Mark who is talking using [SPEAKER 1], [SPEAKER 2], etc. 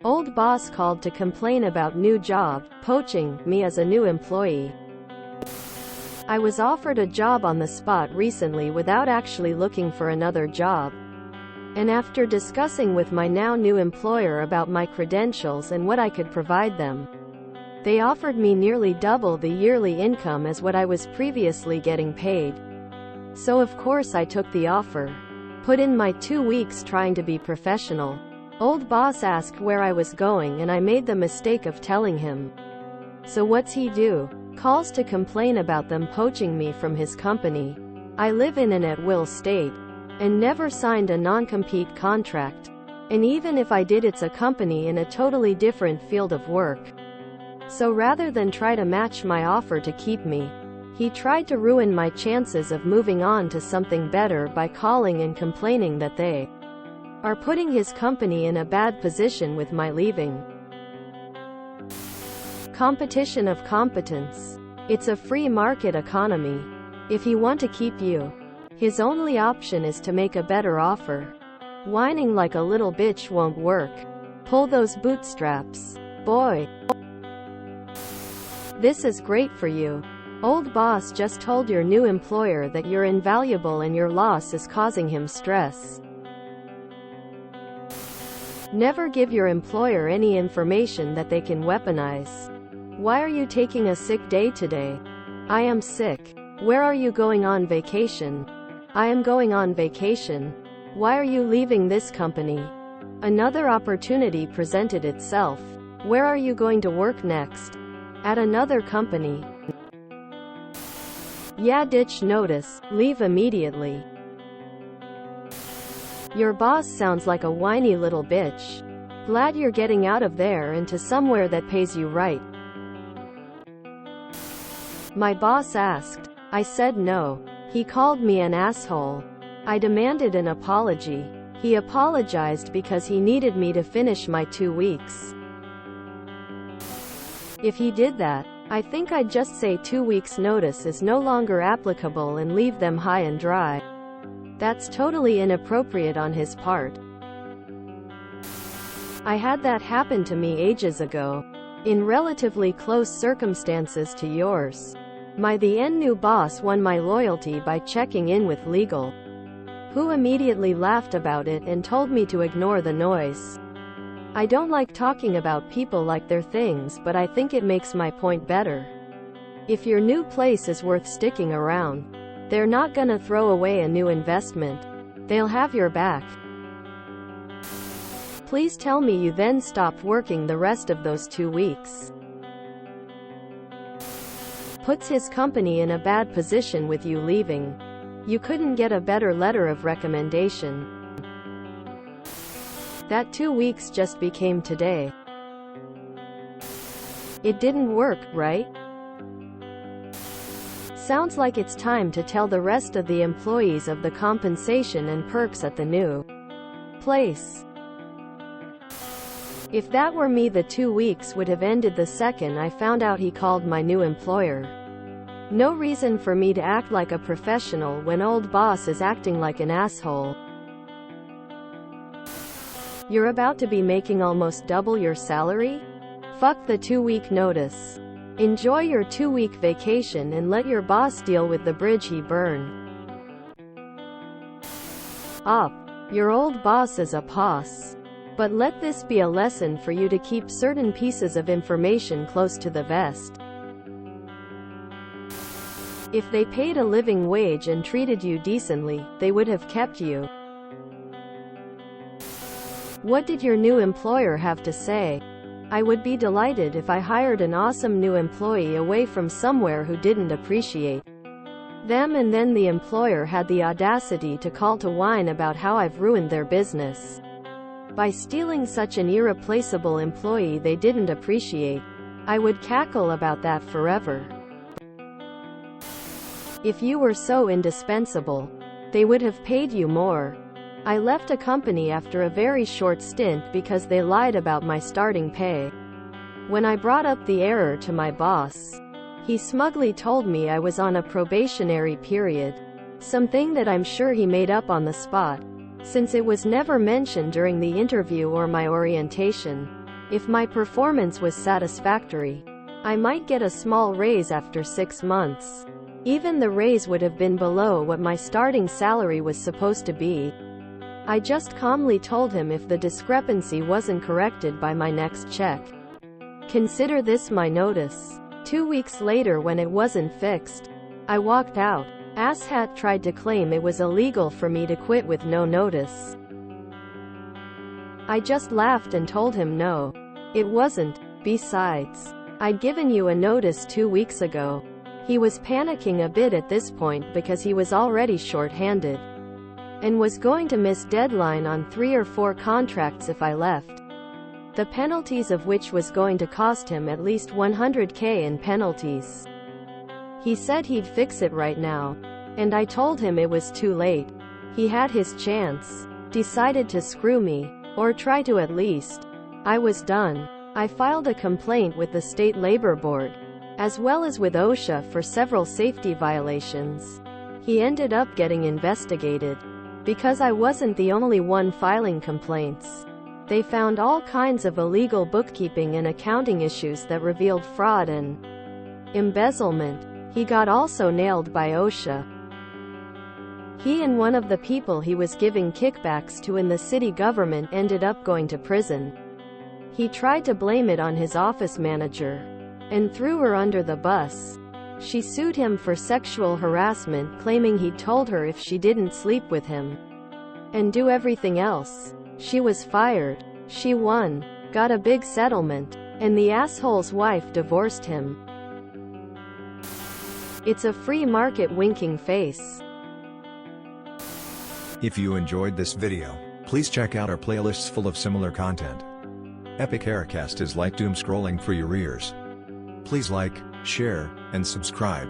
[SPEAKER 1] Old boss called to complain about new job, poaching me as a new employee. I was offered a job on the spot recently without actually looking for another job. And after discussing with my now new employer about my credentials and what I could provide them, they offered me nearly double the yearly income as what I was previously getting paid. So of course I took the offer. Put in my 2 weeks trying to be professional. Old boss asked where I was going and I made the mistake of telling him. So what's he do? Calls to complain about them poaching me from his company. I live in an at-will state and never signed a non-compete contract. And even if I did, it's a company in a totally different field of work. So rather than try to match my offer to keep me, he tried to ruin my chances of moving on to something better by calling and complaining that they are putting his company in a bad position with my leaving. Competition of competence. It's a free market economy. If he want to keep you, his only option is to make a better offer. Whining like a little bitch won't work. Pull those bootstraps, boy. This is great for you. Old boss just told your new employer that you're invaluable and your loss is causing him stress. Never give your employer any information that they can weaponize. Why are you taking a sick day today? I am sick. Where are you going on vacation? I am going on vacation. Why are you leaving this company? Another opportunity presented itself. Where are you going to work next? At another company. Yeah, ditch notice, leave immediately. Your boss sounds like a whiny little bitch. Glad you're getting out of there and to somewhere that pays you right. My boss asked. I said no. He called me an asshole. I demanded an apology. He apologized because he needed me to finish my 2 weeks. If he did that, I think I'd just say 2 weeks notice is no longer applicable and leave them high and dry. That's totally inappropriate on his part. I had that happen to me ages ago, in relatively close circumstances to yours. My new boss won my loyalty by checking in with legal, who immediately laughed about it and told me to ignore the noise. I don't like talking about people like their things, but I think it makes my point better. If your new place is worth sticking around, they're not gonna throw away a new investment. They'll have your back. Please tell me you then stopped working the rest of those 2 weeks. Puts his company in a bad position with you leaving. You couldn't get a better letter of recommendation. That 2 weeks just became today. It didn't work, right? Sounds like it's time to tell the rest of the employees of the compensation and perks at the new place. If that were me, the 2 weeks would have ended the second I found out he called my new employer. No reason for me to act like a professional when old boss is acting like an asshole. You're about to be making almost double your salary? Fuck the 2-week notice. Enjoy your 2-week vacation and let your boss deal with the bridge he burned. Up. Your old boss is a boss. But let this be a lesson for you to keep certain pieces of information close to the vest. If they paid a living wage and treated you decently, they would have kept you. What did your new employer have to say? I would be delighted if I hired an awesome new employee away from somewhere who didn't appreciate them, and then the employer had the audacity to call to whine about how I've ruined their business by stealing such an irreplaceable employee they didn't appreciate. I would cackle about that forever. If you were so indispensable, they would have paid you more. I left a company after a very short stint because they lied about my starting pay. When I brought up the error to my boss, he smugly told me I was on a probationary period, something that I'm sure he made up on the spot, since it was never mentioned during the interview or my orientation. If my performance was satisfactory, I might get a small raise after 6 months. Even the raise would have been below what my starting salary was supposed to be. I just calmly told him if the discrepancy wasn't corrected by my next check, consider this my notice. 2 weeks later, when it wasn't fixed, I walked out. Asshat tried to claim it was illegal for me to quit with no notice. I just laughed and told him no, it wasn't. Besides, I'd given you a notice 2 weeks ago. He was panicking a bit at this point because he was already short-handed and was going to miss deadline on 3 or 4 contracts if I left, the penalties of which was going to cost him at least $100K in penalties. He said he'd fix it right now, and I told him it was too late. He had his chance, decided to screw me, or try to at least. I was done. I filed a complaint with the State Labor Board, as well as with OSHA for several safety violations. He ended up getting investigated, because I wasn't the only one filing complaints. They found all kinds of illegal bookkeeping and accounting issues that revealed fraud and embezzlement. He got also nailed by OSHA. He and one of the people he was giving kickbacks to in the city government ended up going to prison. He tried to blame it on his office manager and threw her under the bus. She sued him for sexual harassment, claiming he'd told her if she didn't sleep with him and do everything else, she was fired. She won, got a big settlement, and the asshole's wife divorced him. It's a free market winking face.
[SPEAKER 2] If you enjoyed this video, please check out our playlists full of similar content. Epic Aircast is like doom scrolling for your ears. Please like, share, and subscribe.